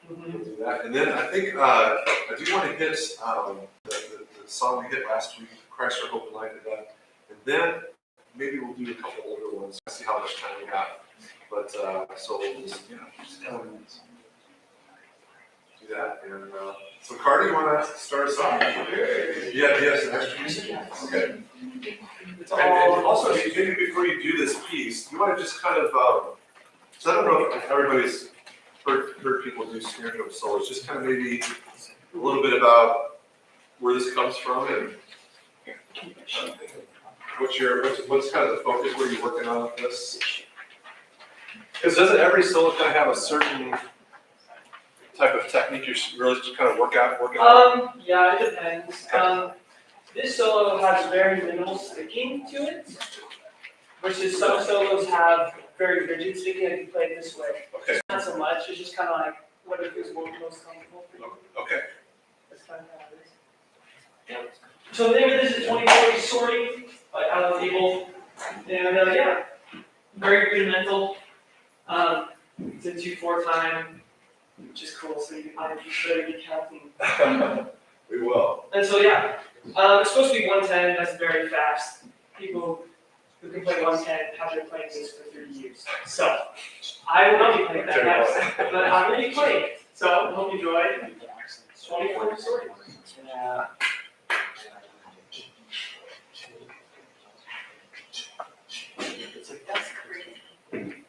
We'll do that. And then I think I do want to hit the song we hit last week, Christ Our Hope and Life and Death. And then maybe we'll do a couple older ones, see how much time we got. But so we'll just, do that. And so Carter, you want to start us off? Yeah, yes, an extra music. Okay. And also, maybe before you do this piece, you want to just kind of, so I don't know if everybody's heard people do snare drum solos, just kind of maybe a little bit about where this comes from and what's kind of the focus, where you're working on with this? Because doesn't every solo kind of have a certain type of technique you really just kind of working on? Yeah, it depends. This solo has very minimal sticking to it, versus some solos have very rigid sticking if you play it this way. Okay. Not so much, it's just kind of like what it feels most comfortable for you. Okay. That's kind of how it is. Yeah. So the name of this is 2040 Sorting by Alan Table. And yeah, very rudimental. It's in 2/4 time, which is cool, so you better be counting. We will. And so yeah, it's supposed to be 110, that's very fast. People who can play 110 have been playing this for 30 years. So I will not be playing that fast, but I'm going to be playing it. So I hope you enjoy it. 2040 Sorting. Yeah. It's like, that's great.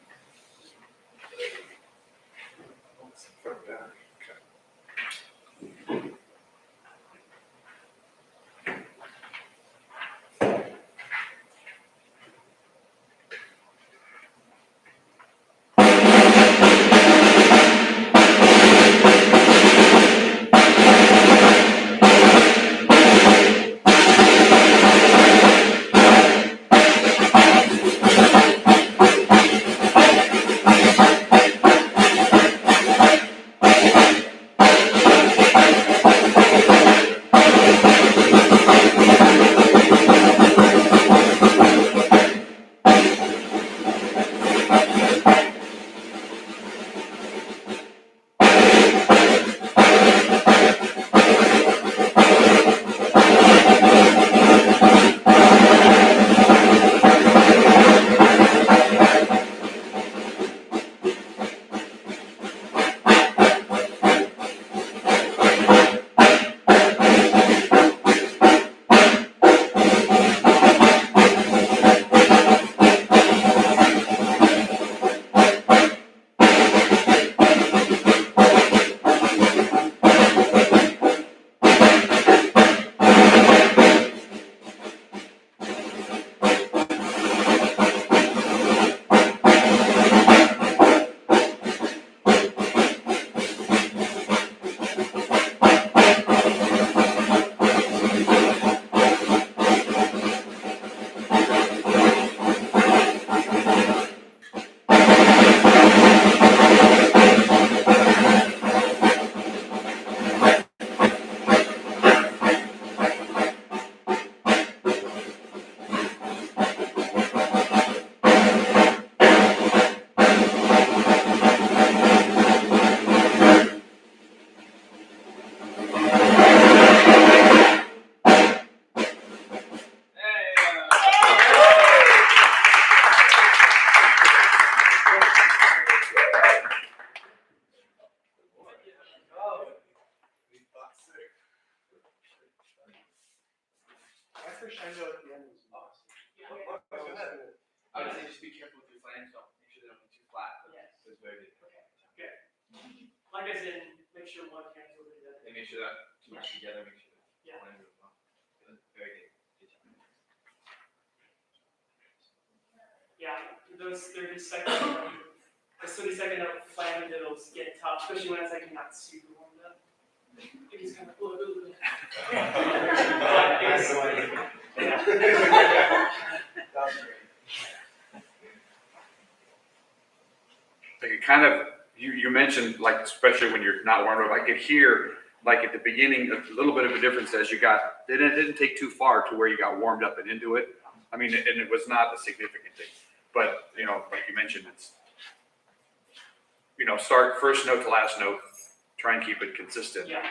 crescendo at the end was awesome. I would say just be careful with your flange, don't make sure they don't be too flat. Yes. That's very good. Okay. Like I said, make sure one hand's over the other. And make sure that too much together, make sure that Yeah. flange goes well. Good. Very good. Good job. Yeah, those 30-second, the 30-second of flamming, it'll get tough, especially when it's like not super warmed up. It gets kind of Like it kind of, you mentioned, like, especially when you're not warmed up, I could hear, like at the beginning, a little bit of a difference as you got, it didn't take too far to where you got warmed up and into it. I mean, and it was not a significant thing, but, you know, like you mentioned, it's, you know, start first note to last note, try and keep it consistent Yeah.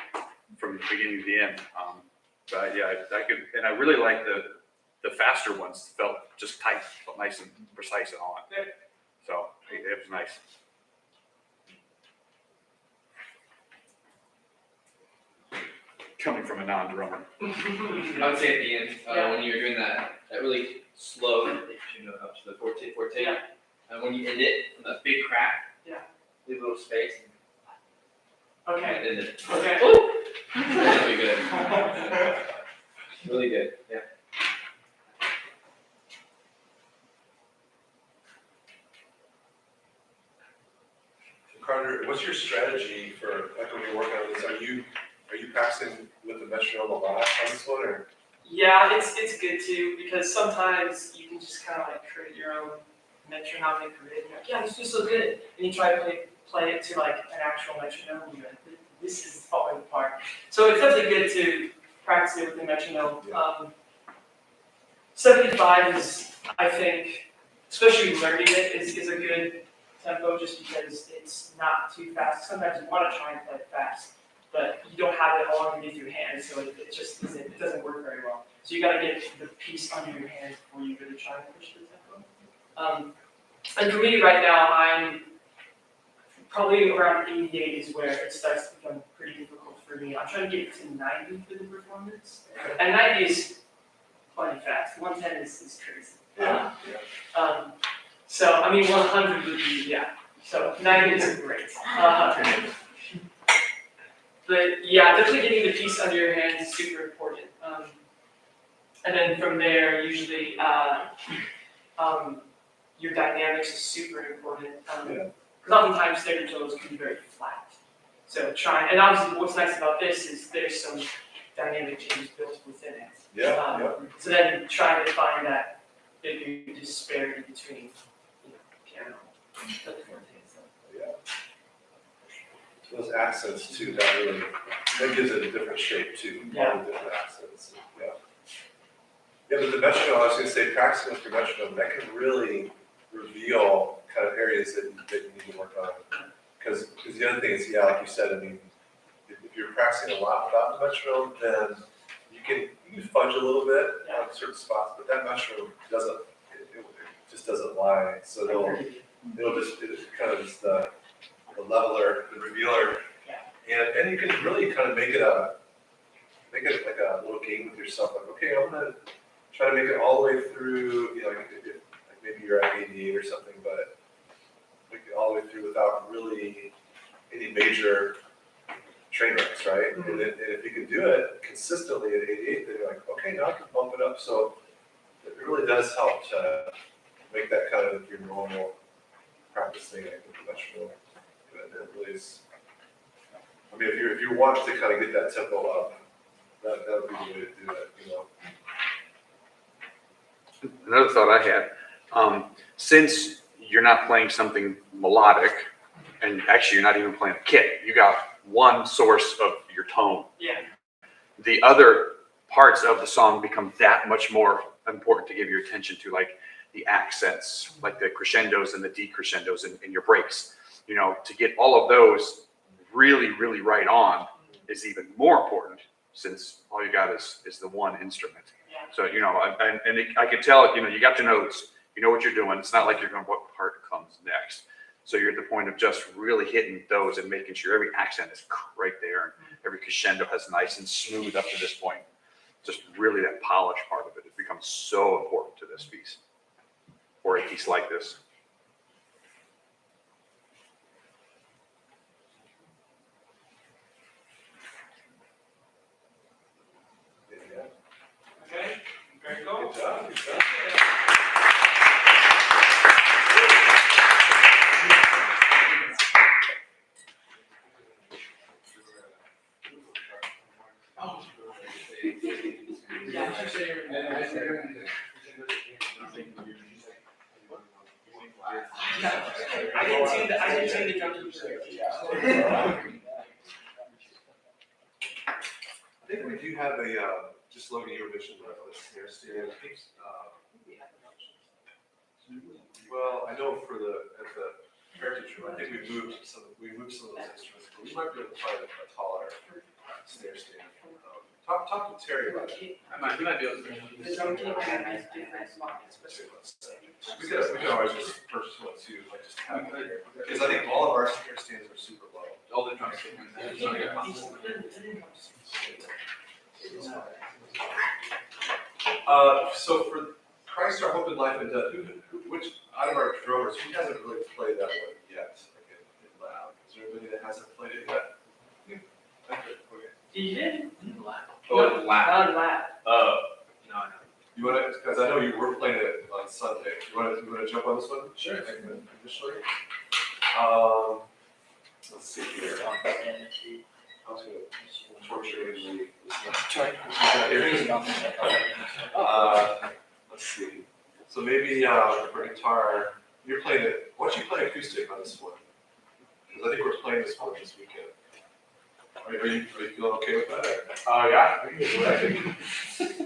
from the beginning to the end. But yeah, I could, and I really like the faster ones, felt just tight, felt nice and precise and all that. Good. So it was nice. Coming from a non-drummer. I would say at the end, Yeah. when you're doing that really slow, up to the forte, Yeah. and when you end it, from that big crack, Yeah. leave a little space, and Okay, end it. okay. That'll be good. Really good, yeah. Carter, what's your strategy for, like, when you're working on this? Are you practicing with the metronome a lot on this one, or? Yeah, it's good too, because sometimes you can just kind of like create your own metronomic rhythm. Like, yeah, this is so good. And you try to play it to like an actual metronome, and you're like, this is falling apart. So it's definitely good to practice it with the metronome. Yeah. 75 is, I think, especially learning it is a good tempo, just because it's not too fast. Sometimes you want to try and play it fast, but you don't have it all underneath your hand, so it just doesn't work very well. So you got to get the piece under your hand before you really try and push the tempo. And for me right now, I'm probably around 88 is where it starts to become pretty difficult for me. I'm trying to get to 90 for the performance, and 90 is plenty fast. 110 is crazy. Yeah. So I mean 100 would be, yeah. So 90 is great. But yeah, definitely getting the piece under your hand is super important. And then from there, usually your dynamics is super important. Because oftentimes standard tones can be very flat. So and obviously what's nice about this is there's some dynamic changes built within it. Yeah. So then try to find that big disparity between piano and the forte. Yeah. Those accents too, that gives it a different shape too, all the different accents, yeah. Yeah, but the metronome, I was gonna say, practicing with your metronome, that can really reveal kind of areas that you need to work on. Because the other thing is, yeah, like you said, I mean, if you're practicing a lot without the metronome, then you can fudge a little bit on certain spots, but that metronome it just doesn't lie, so it's kind of just the leveler, the revealer, and you can really kind of make it like a little game with yourself. Like, okay, I'm gonna try to make it all the way through. You know, like maybe you're at 88 or something, but make it all the way through without really any major train wrecks, right? Mm-hmm. And if you can do it consistently at 88, then you're like, okay, now I can bump it up. So it really does help to make that kind of your normal practice thing, I think, professional. It really is. I mean, if you want to kind of get that tempo up, that would be the way to do it, you know. Another thought I had, since you're not playing something melodic, and actually you're not even playing a kit, you got one source of your tone. Yeah. The other parts of the song become that much more important to give your attention to, like the accents, like the crescendos and the decrescendos in your breaks. You know, to get all of those really, really right on is even more important, since all you got is the one instrument. Yeah. So, you know, I could tell, you know, you got your notes, you know what you're doing. It's not like you're going, what part comes next? So you're at the point of just really hitting those and making sure every accent is right there, and every crescendo has nice and smooth up to this point. Just really that polish part of it becomes so important to this piece, or a piece like this. Yeah. Okay. Very cool. Good job. Good job. I didn't tune the drum computer. I think we do have just loading your vision list here, Steve. Well, I know at the Heritage Room, I think we moved some of those instruments, but we might be able to find a taller snare stand. Talk to Terry about it. He might be able to. We could always just purchase one too, like just have it here. Because I think all of our snare stands are super low. All the drums. So for Christ, Our Hope in Life and Death, which out of our drummers, who hasn't really played that one yet? Like in loud. Is there anybody that hasn't played it yet? Okay. You did? Oh, laugh. Not laugh. No. You wanna, because I know you were playing it on Sunday. You wanna jump on this one? Sure. Initially. Let's see here. I was gonna torture you. Let's see. So maybe for guitar, you're playing it. Why don't you play acoustic on this one? Because I think we're playing this one this weekend. Are you feeling okay with that? Yeah.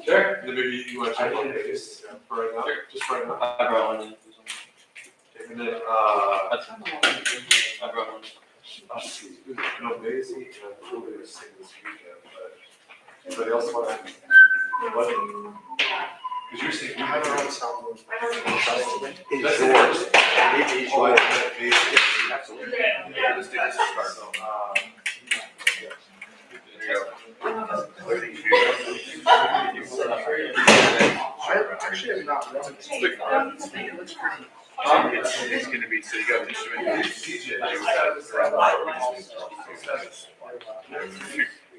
Sure. Then maybe you want to jump on bass for right now? Just right now? I brought one in. And then, I brought one. let's see. No, Maisie and I'm really gonna sing this weekend, but anybody else want to? What? Because you're singing. I have our own sound booth. That's yours. Oh, I have Maisie. Absolutely. Yeah, let's do this. So, I actually have not run it. It's gonna be, so you got the instrument. DJ.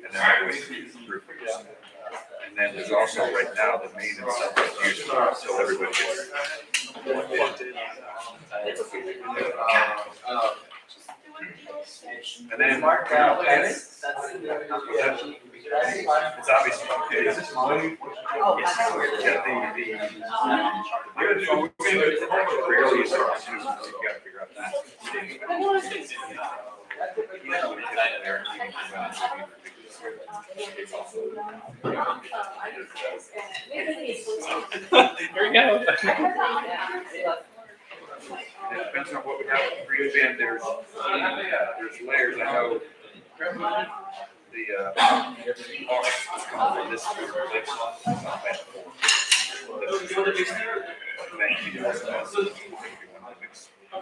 And then always group. And then there's also right now the main and stuff that's used, so everybody gets. And then. It's obviously, okay, Is this mine? yes, yeah, we're gonna do rarely start to, so you gotta figure out that. Here we go. It depends on what we have for each band, there's layers, I know. The,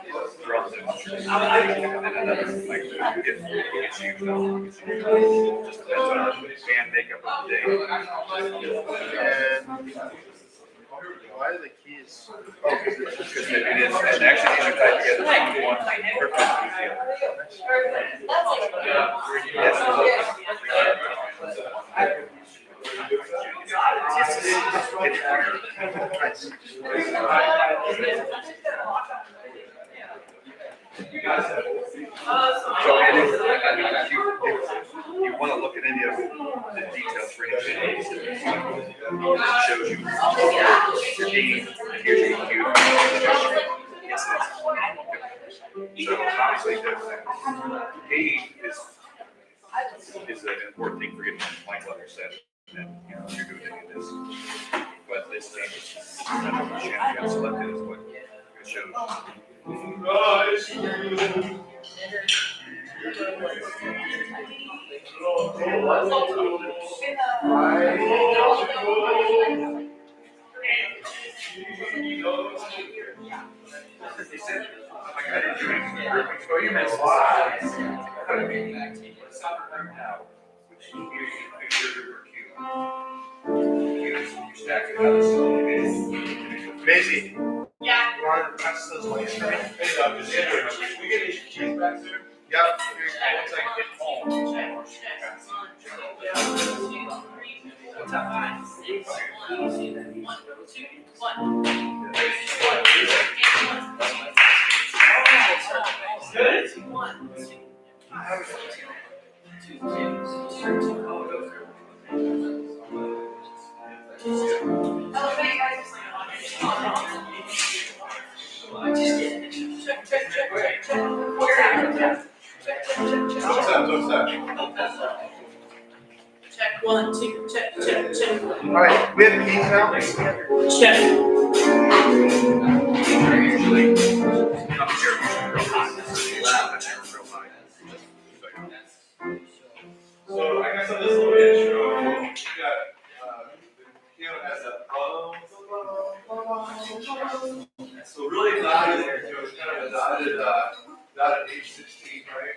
this drums and another, like, gets used up. Just depends on band makeup of the day. Why are the keys? Oh, because it is, and actually these are tied together. One, they're tied together. Yes. So it is, I mean, if you want to look at any of the details for anything, it shows you your D, here's your EQ. Yes, it is. So obviously the gain is an important thing for getting a blank letter set, and you're doing any of this. But this thing, the channel you got selected is what it shows. Maisie, Yeah. you want to press those lights for me? Hey, Doug, is it, we get these keys back there? Yep. Once I get home. Check 1, 2, check. All right, we have keys now. Check. Usually come here real hot. So this little intro, we got, the piano has a so really dotted, you know, it's kind of a dotted H16, right?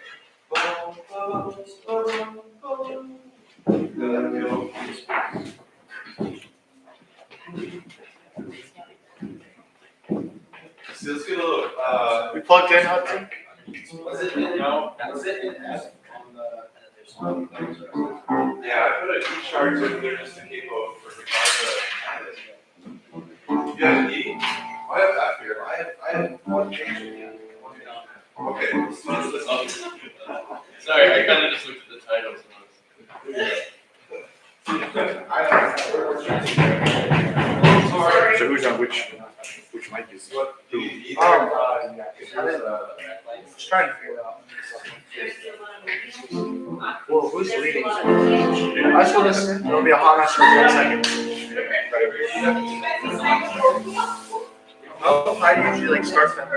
So let's get a little, We plugged in, Hudson? Was it in, no, was it in F on the? yeah, I put a E charge in there just to keep over for the You have an E? I have F here, I have one change in here. Okay, let's do this. Sorry, I kind of just looked at the titles. So who's on which mic is? What, the, Just trying to figure it out. Well, who's leading? I just want to, it'll be a hot mess for 1 second. Oh, I usually like start that.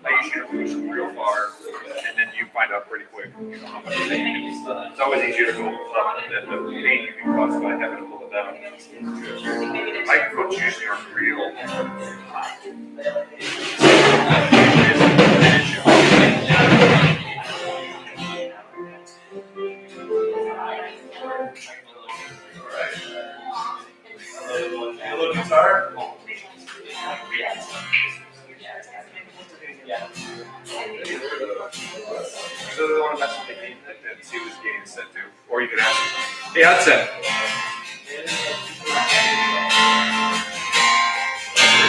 I usually push real far, and then you find out pretty quick, you know, how much pain. It's always easier to go up than the pain you can cause by having to pull it down. Microphones usually aren't real. hello, guitar? So they want to mess with the game and see what his game is set to. Or you can ask him, hey Hudson.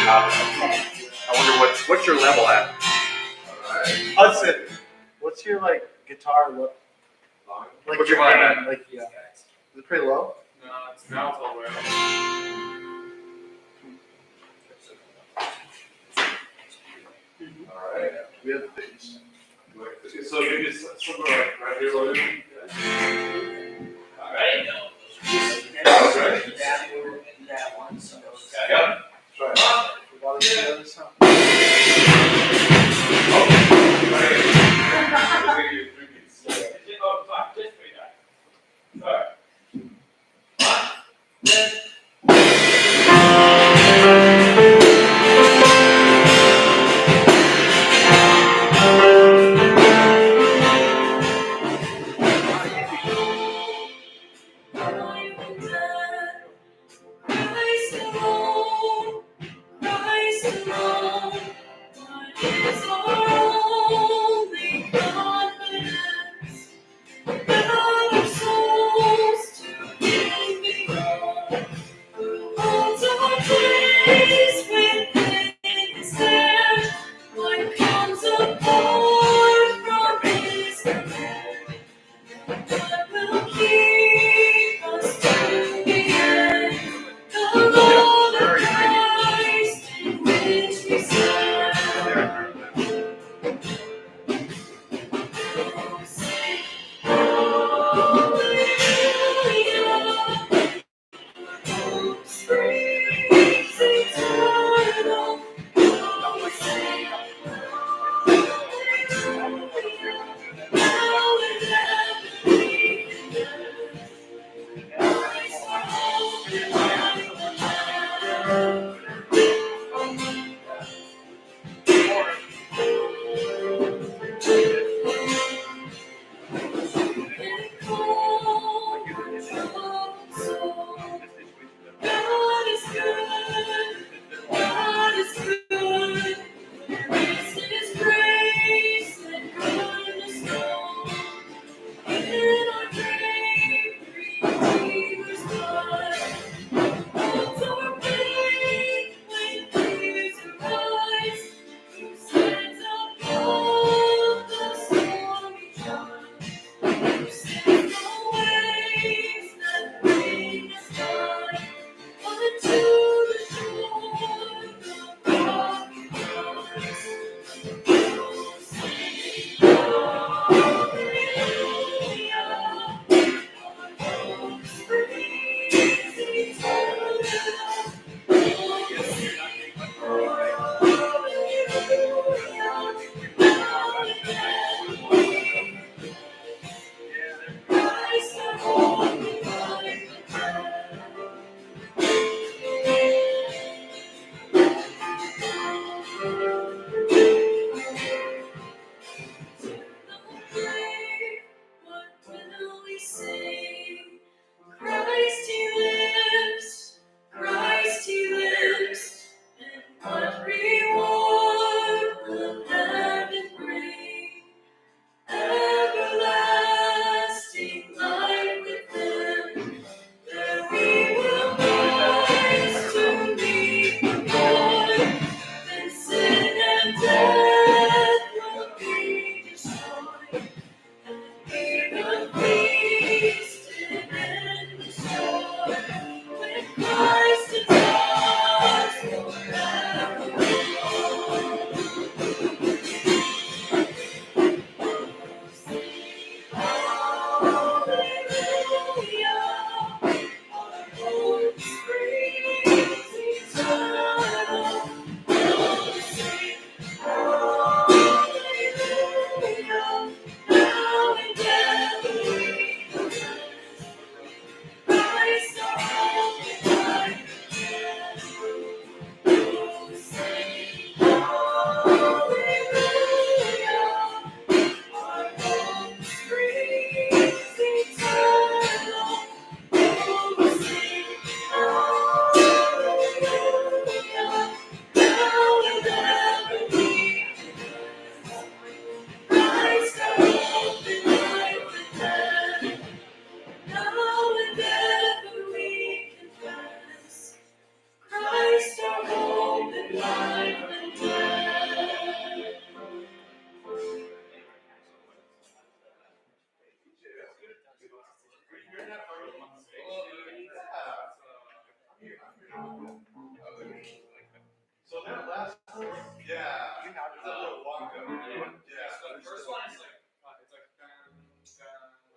I wonder what's your level at? Hudson, what's your like guitar look? Like What's your vibe at? Like, yeah. Is it pretty low? No, it's now it's all around. Alright. We have the bass. So maybe it's somewhere right here, Logan? Alright. Yep. Try it. We gotta do the other side.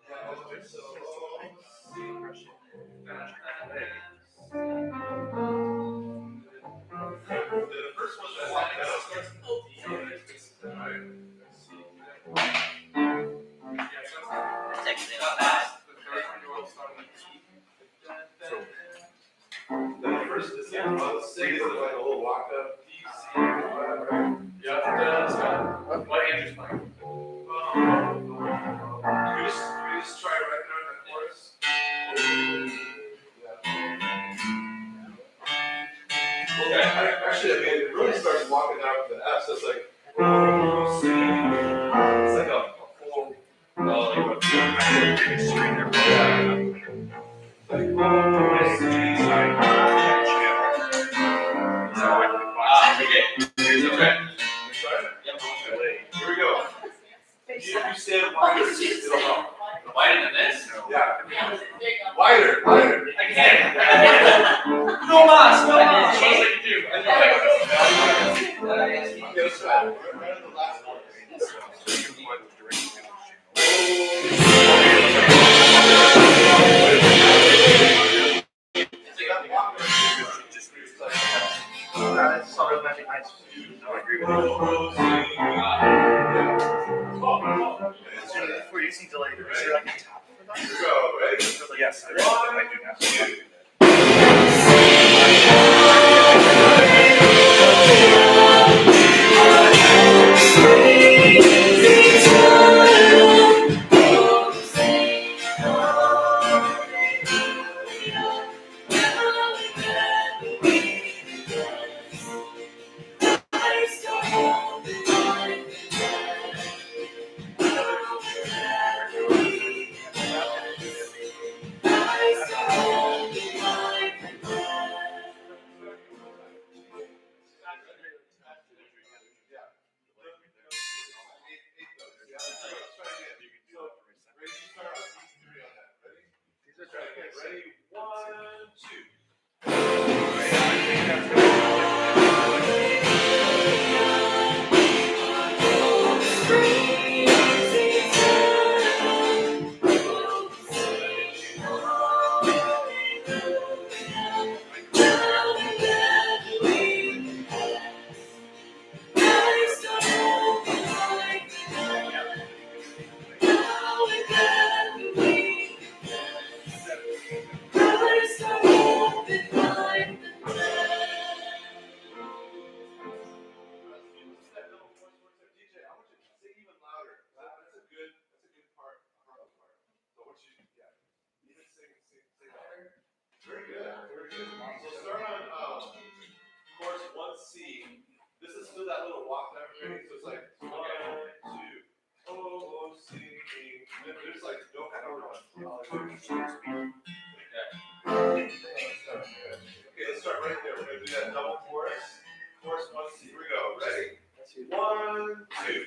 The first one that walked out starts with O. Technically not bad. The first is like like a little walk up. Yeah, that's good. What Andrew's playing? Can we just try right there in the chorus? Okay, actually, I mean, it really starts walking out the F, so it's like, oh, C. It's like a full, Oh, you want to big string there. like, oh, C. Okay. Okay. Sorry? Yep. Here we go. If you stand wider, it'll help. Wider than this? Yeah. There you go. Wider, wider. I can't. No mas, no mas. What was I do? Okay, let's try it. Right at the last one. That's something that'd be nice. No, I agree with you. For easy delay, is there like a top for that? Here we go, ready? Yes, I do not. Ready? 1, 2. DJ, I want you to sing even louder. That's a good part, harmony part. So what you, yeah, even sing louder. Very good, very good. So start on chorus 1C. This is still that little walk down thing. So it's like 1, 2, O, C, E. And then there's like no chord. Okay, let's start right there. We're gonna do that double chorus. Chorus 1C. Here we go. Ready? 1, 2.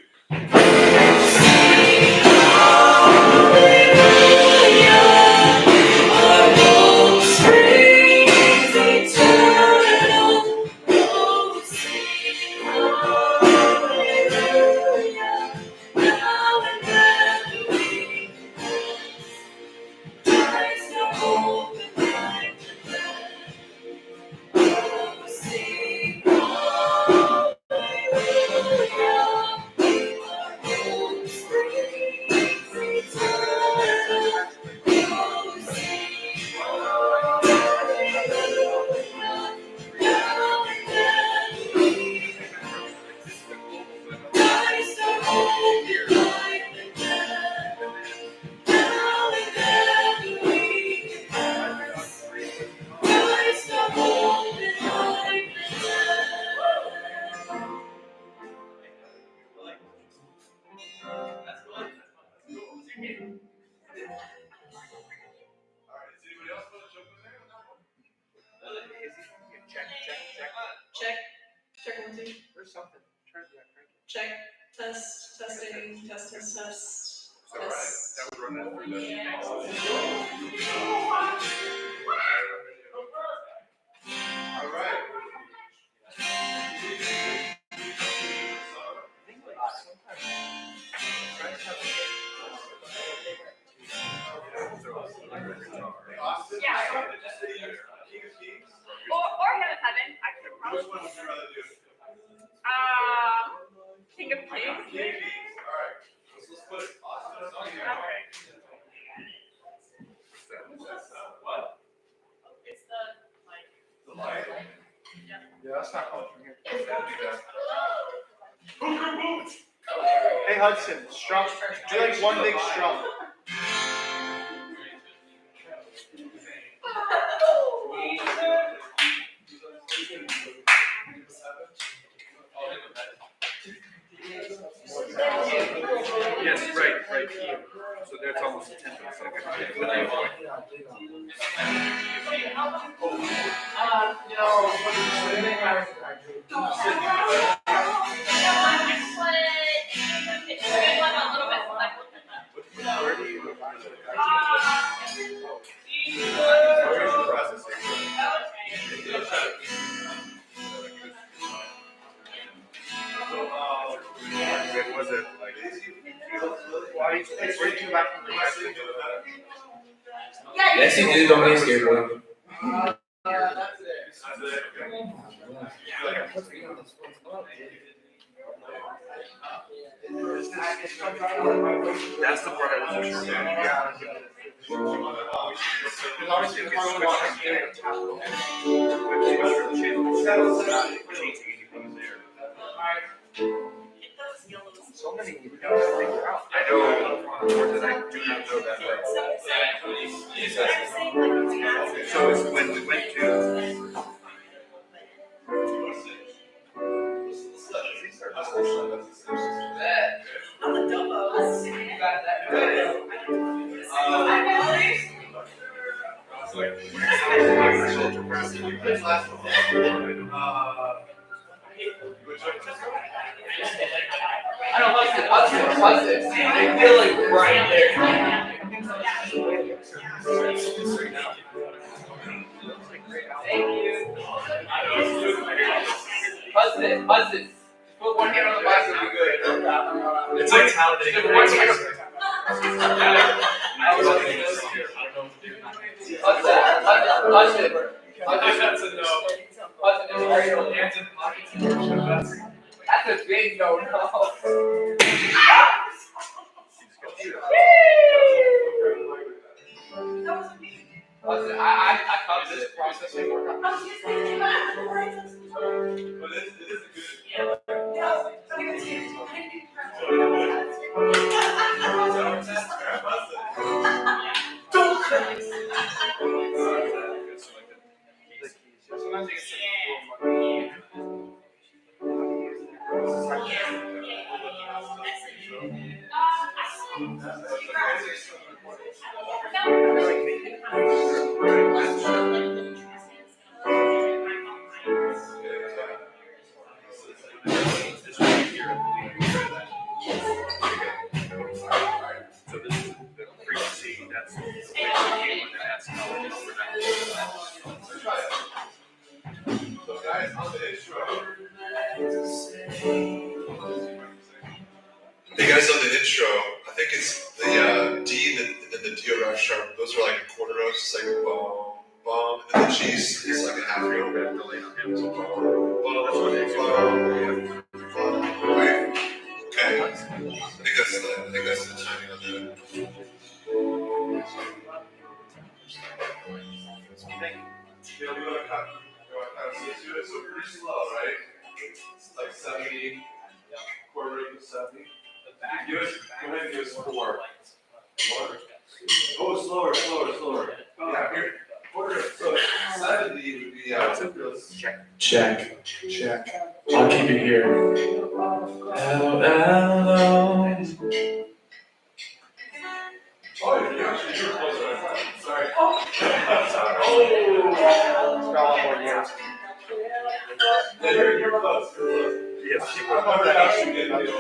Alright, does anybody else want to jump in there on that one? Check 1, 2. There's something. Check. Testing. Test. All right, that would run that through the. Alright. Yeah. King of Kings? Or Heaven of Heaven, I could Which probably. one would you rather do? King of Kings. King of Kings, alright. Let's put it. Okay. What? It's the, like. The light? Yeah, that's not coming from here. Hooker boots! Hey Hudson, strum. Do like one big strum. Yes, right here. So that's almost a tenth of a second. Where do you Was it like? Why do you think where do you back from the rest? Yes, you do. Don't get scared, boy. That's the part I wasn't sure about. Yeah. Because obviously the part we want is doing a tap. So many you gotta figure out. I know more than I do not know that way. So it's when we went to, I don't like it. I feel like right there. Hudson. Put one hand on the mic and be good. It's like talented. That's a no. That's a big no. Hudson, I caught this processing work on. But it is a good. Sometimes you get some cool so this is the frequency, that's the one that's how it is for that. So guys, on the intro. Hey guys, on the intro, I think it's the D and the D or F sharp. Those are like a quarter notes, it's like boom, boom, and then the G is like a half note. So right? Okay. I think that's the timing of the. Yeah, we want to cut. So it's pretty slow, right? It's like 70, quarter rate of 70. Go ahead and give us 4. 1. Oh, slower. Yeah, here. Quarter. So 70 would be Check. I'll keep it here. Oh, you actually were closer. I thought. Sorry. Sorry. It's got a lot more years. Yeah, you're close. Yes, she I wonder how she did it.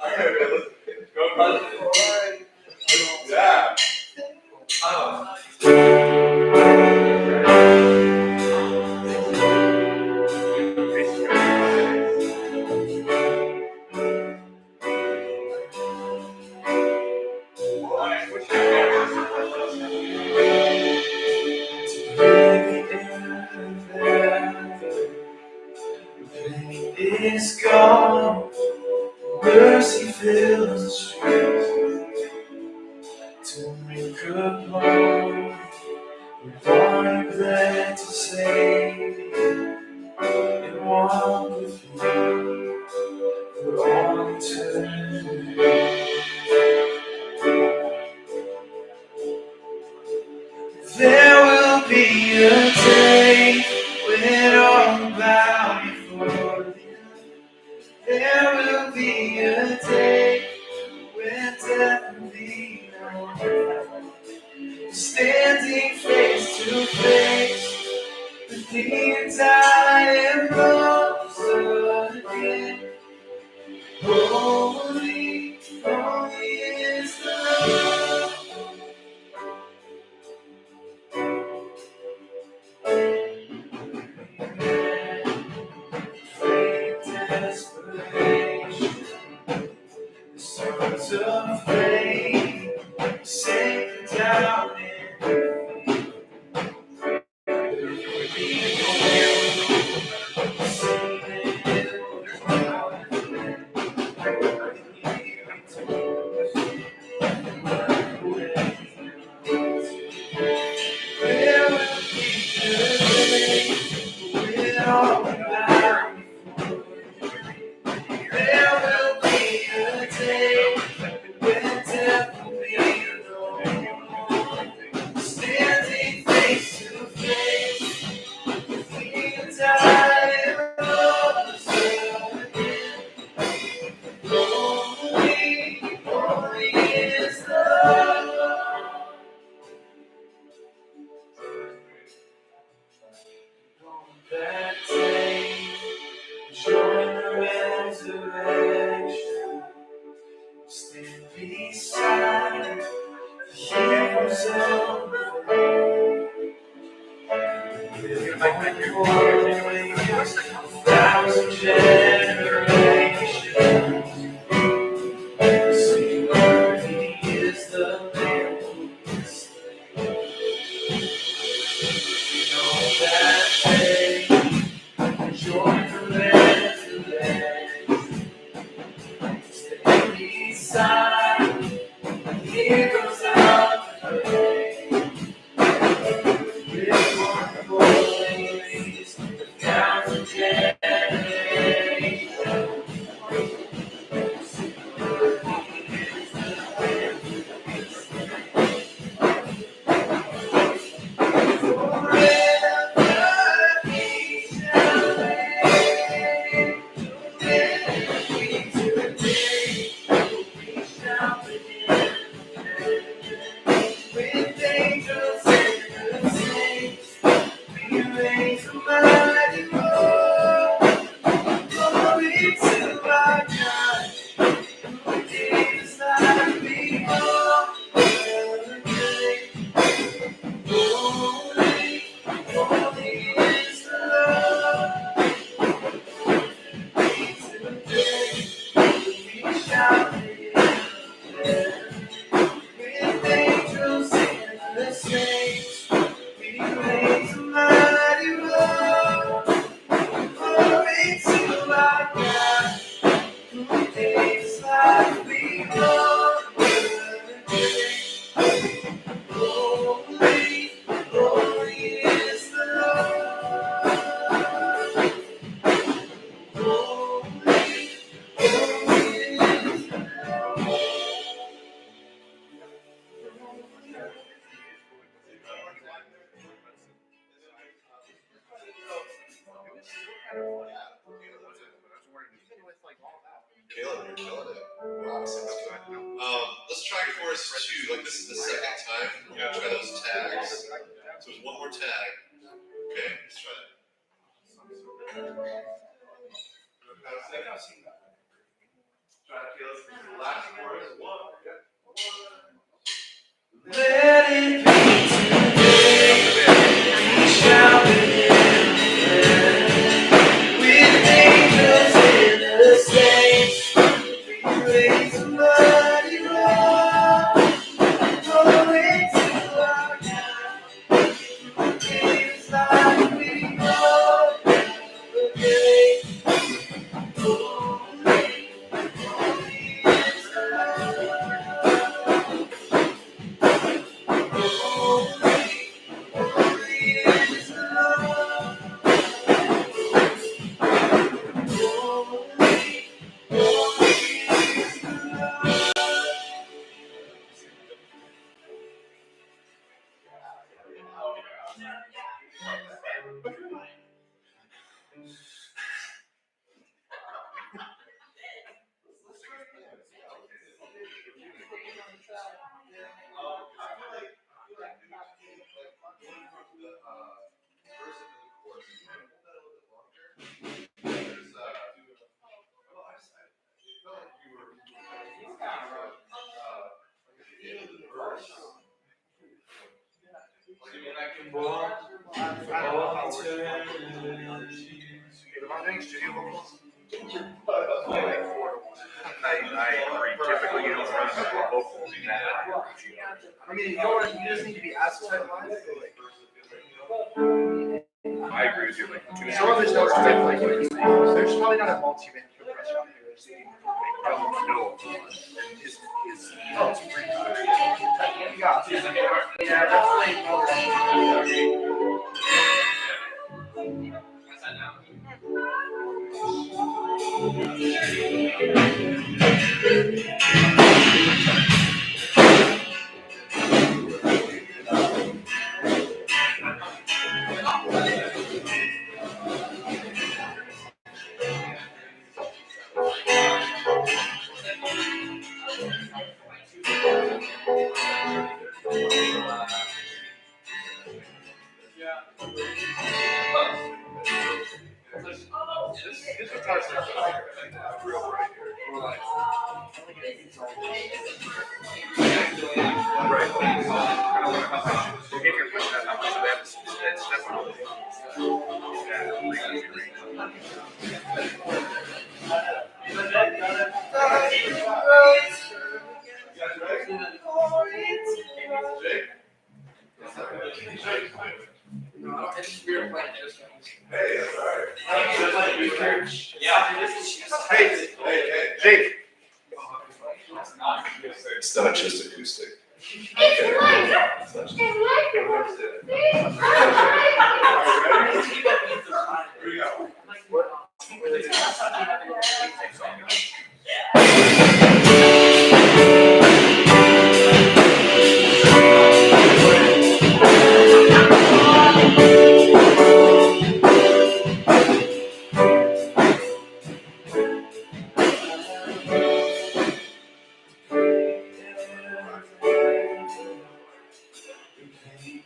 Okay, let's go. Yeah. be a day when all bow before Him. There will be a day when death will be known. Standing face to face with the entire rose again. Holy, holy is the Lord. Desperation, the sons of faith, sink down in there will be a day when all bow. There will be a day when death will be known. Standing face to face with the entire world again. Holy, holy is the Lord. On that day, join the resurrection. Stand beside the heroes of the faith. A thousand generations sing, worthy is the Lamb who is slain. On that day, join the resurrection. Stand beside the heroes of the faith. With one voice, a thousand generations. With angels and the saints, we raise a mighty roar. Glory to our God, who gave us life before the grave. Holy, holy is the Lord. Today we shall live. With angels and the saints, we raise a mighty roar. Glory to our God, who gave us life before the grave. Holy, holy is the Lord. Holy, holy is the Lord. Caleb, you're killing it. Wow, so that's good. Let's try chorus 2. Like, this is the second time. We're gonna try those tags. So there's one more tag. Okay, let's try it. Try it, Caleb. This is the last chorus. 1. Let it be today, we shall begin with angels and the saints. We raise a mighty roar. Glory to our God, who gave us life before the grave. Holy, holy is the Lord. Holy, holy is the Lord. Holy, holy is the Lord. I agree. Typically, you don't run a vocal that high. I mean, you just need to be as tight line. I agree with you. Like two Some of the stuff's definitely, there's probably not a multi-band compressor out there. There's the- no. Oh, it's pretty good. Yeah, definitely. This guitar's real right here. Right. We'll get your question how much of that is definitely. Hey, that's all right. Hey, Jake. It's not just acoustic. Here we go.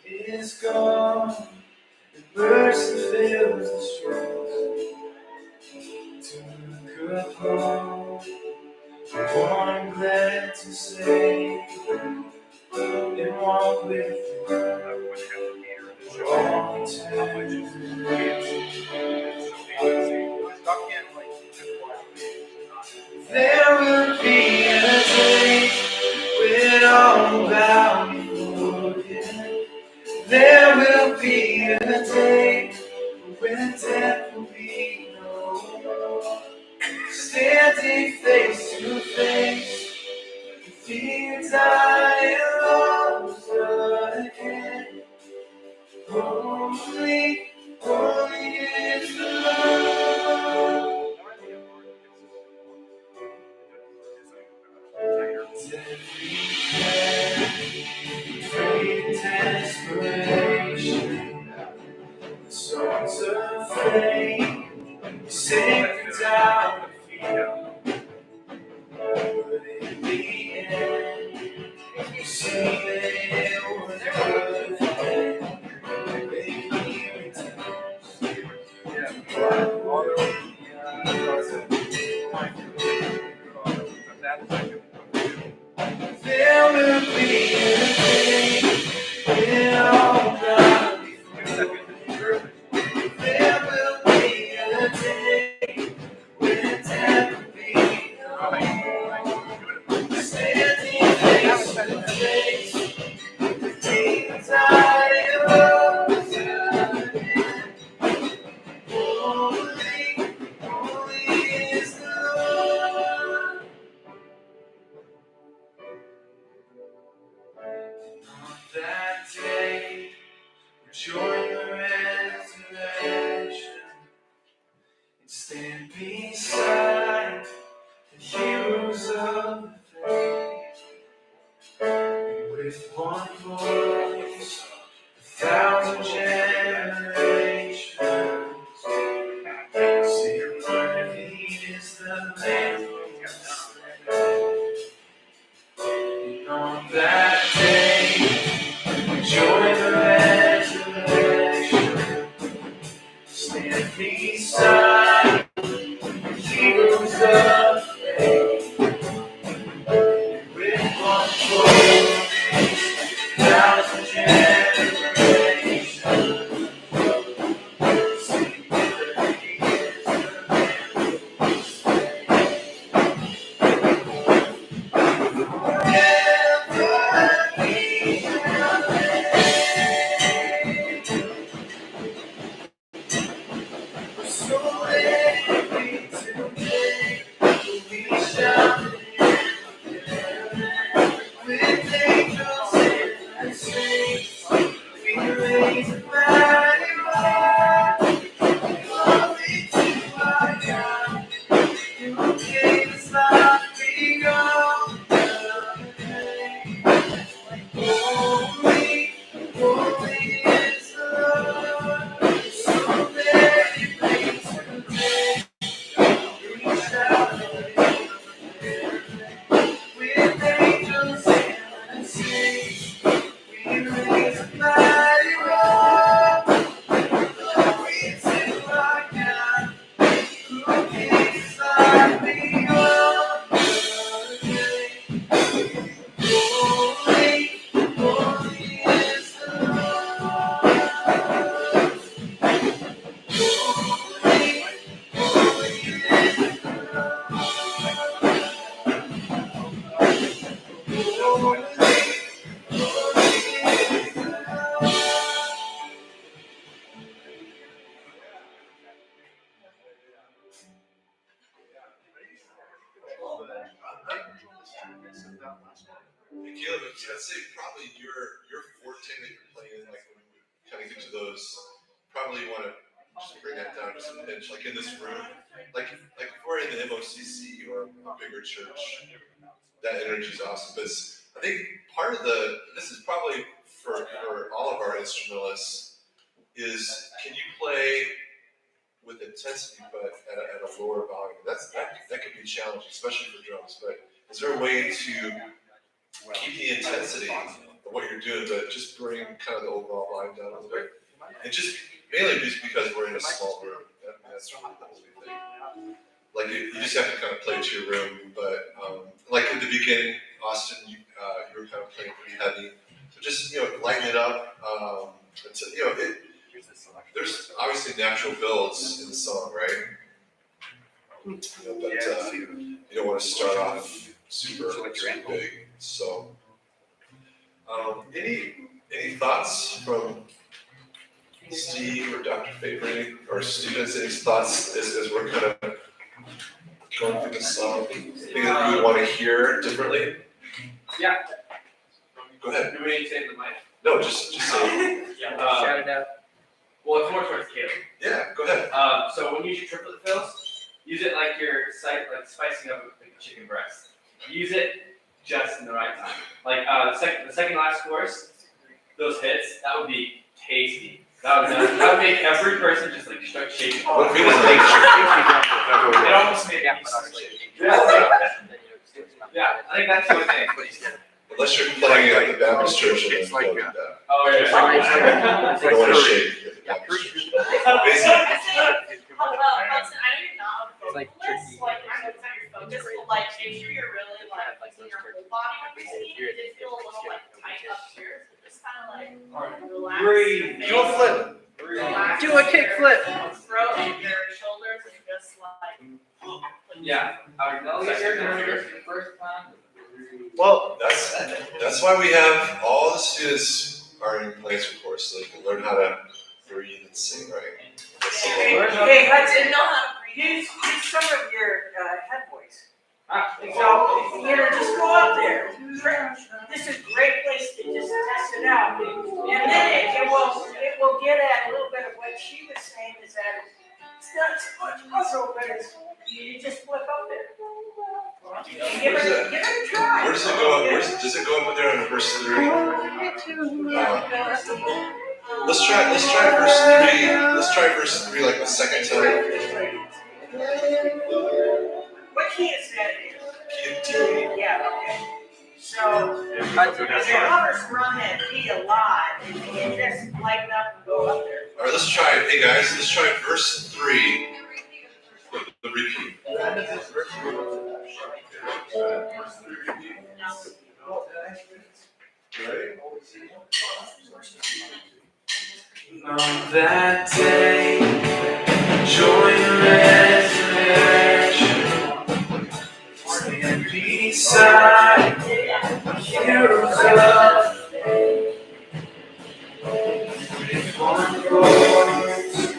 Is gone, and mercy fills the streets. Took up home, one glad to say, and walk with you all There will be a day when all bow before Him. There will be a day when death will be no more. Standing face to face, the fears I lost again. Holy, holy is the Lord. Faith, desperation, songs of faith, sing down the field. But in the end, you see that it was worth it. Make me There will be a day when all God before. There will be a day when death will be no more. Standing face to face, the demons I rose again. Holy, holy is the Lord. On that day, join the resurrection and stand beside the heroes of the faith. With one voice, 1,000 generations sing, worthy is the Lamb who was slain. And on that day, join the resurrection, stand beside the heroes of faith. With one voice, 1,000 generations. and sing. We raise a mighty roar. Glory to our God. Who gave us life beyond the grave. Holy, holy is the Lord. So many things to take. We shout with angels and sing. We raise a mighty roar. Glory to our God. Who gives life beyond the grave. Holy, holy is the Lord. Holy, holy is the Lord. Hey, Caleb, I'd say probably your forte that you're playing, like when we kind of get to those, probably want to just bring that down just a pinch, like in this room, like if we're in the MOCC or a bigger church, that energy is awesome. But I think part of this is probably for all of our instrumentalists is, can you play with intensity but at a lower volume? That could be challenging, especially for drums. But is there a way to keep the intensity of what you're doing, but just bring kind of the overall volume down a little bit? And just mainly just because we're in a small room. That's really the only thing. Like you just have to kind of play to your room. But like at the beginning, Austin, you were kind of playing pretty heavy. So just lighten it up. Until, there's obviously natural builds in the song, right? But you don't want to start off super big. So, any thoughts from Steve or Dr. Faber, or students? Any thoughts as we're kind of going through the song? Things that you would want to hear differently? Yeah. Go ahead. Do we need to say the mic? No, just say. Yeah. Shout it out. Well, it's more towards Caleb. Yeah, go ahead. So when you use your triplet fills, use it like you're spicing up like a chicken breast. Use it just in the right time. Like the second last chorus, those hits, that would be tasty. That would make every person just like start shaking. What if he doesn't make It almost made me start shaking. Yeah, I think that's the only thing. Unless you're playing at the Baptist church, and It's like, don't do that. Oh yeah. You don't want to shake at the Baptist church. Basically, Hudson, I know you're not a It's like vocalist, tricky. like I know it's not your focus, but like make sure you're really like using your whole body when you're singing. It did feel a little like tight up here, so just kind of like relax. Breathe. your Do a face, flip. relax Do a kick flip. your throat and your shoulders and just like. Yeah. First time. Well, that's why we have all the students are in Lancer course, so they can learn how to breathe and sing right. That's the whole- Hey, Hudson, know how to use some of your head voice. So, just go up there. This is a great place to just test it out. And then it will get at a little bit of what she was saying, is that it's not so much muscle, but it's, you just flip up there. Give it a try. Where does it go? Does it go up there on verse 3? Let's try verse 3. Let's try verse 3 like the second time. What key is that in? Key of D. Yeah, okay. So, the drummers run that key a lot, and you just lighten up and go up there. All right, let's try it. Hey guys, let's try verse 3. The repeat. Ready? On that day, joy and resurrection, stand beside heroes of faith. With one voice,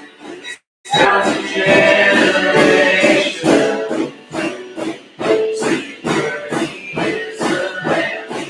thousand generations, sing worthy is the Lamb.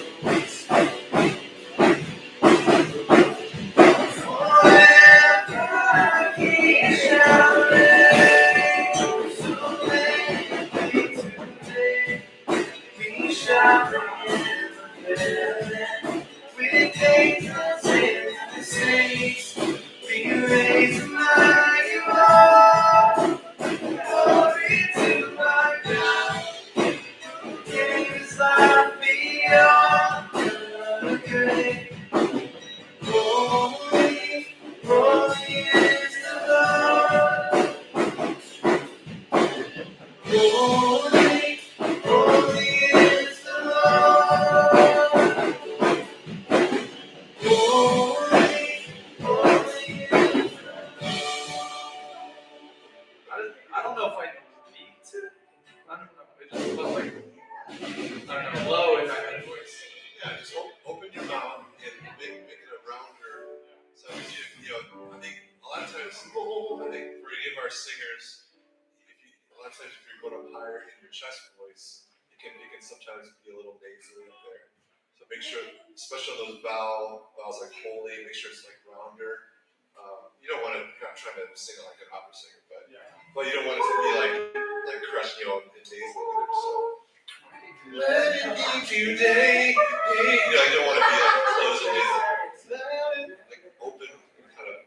singers, a lot of times if you're going up higher in your chest voice, it can sometimes be a little nasally up there. So make sure, especially on those vowels like holy, make sure it's like rounder. You don't want to, you're not trying to sing it like an opera singer, but you don't want it to be like crushing, you know, in nasally either. So let it be today. You know, you don't want to be like closed and nasally. Like open, kind of.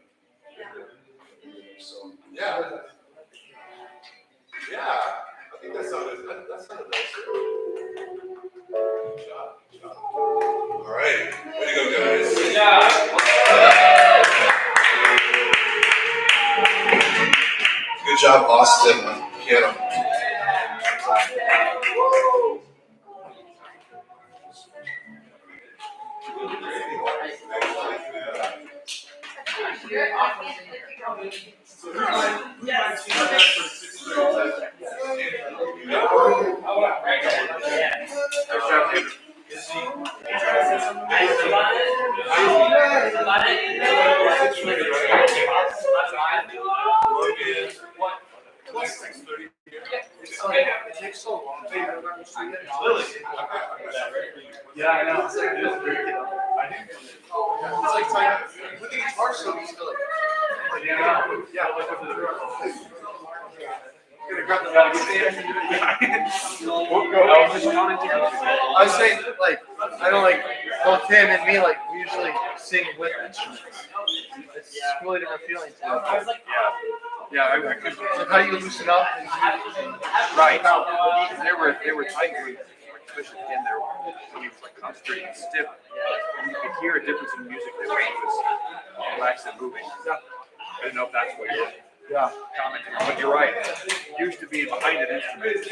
So yeah. I think that sounded nice. Good job. All right, way to go, guys. Good job. Good job, Austin, on piano. It takes so long. Yeah, I know. It's like this break it up. It's like time. With the guitar solo, you still like. Yeah. Gonna grab the bag. I was just commenting. I was saying, like, I know, like, both him and me, like, we usually sing with instruments. It's a really different feeling to it. Yeah, I could. Like how you loosen up and Right. They were tight, especially in there when he was like concentrating and stiff. And you could hear a difference in music that was relaxed and moving. I didn't know if that's what you're commenting on, but you're right. Used to being behind an instrument.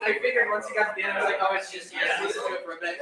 I figured once he got to the end, I was like, oh, it's just, listen to it for a bit.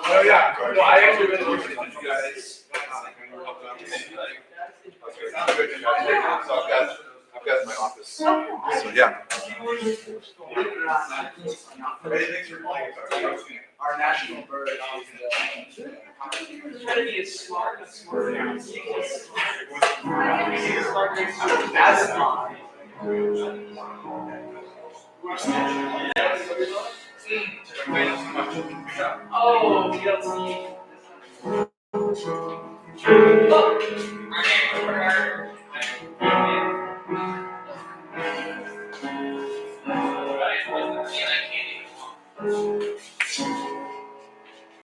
Oh yeah, no, I actually been working with you guys. So I've got my office. So yeah. Our national bird is Try to be as smart as smart. Oh, you don't see.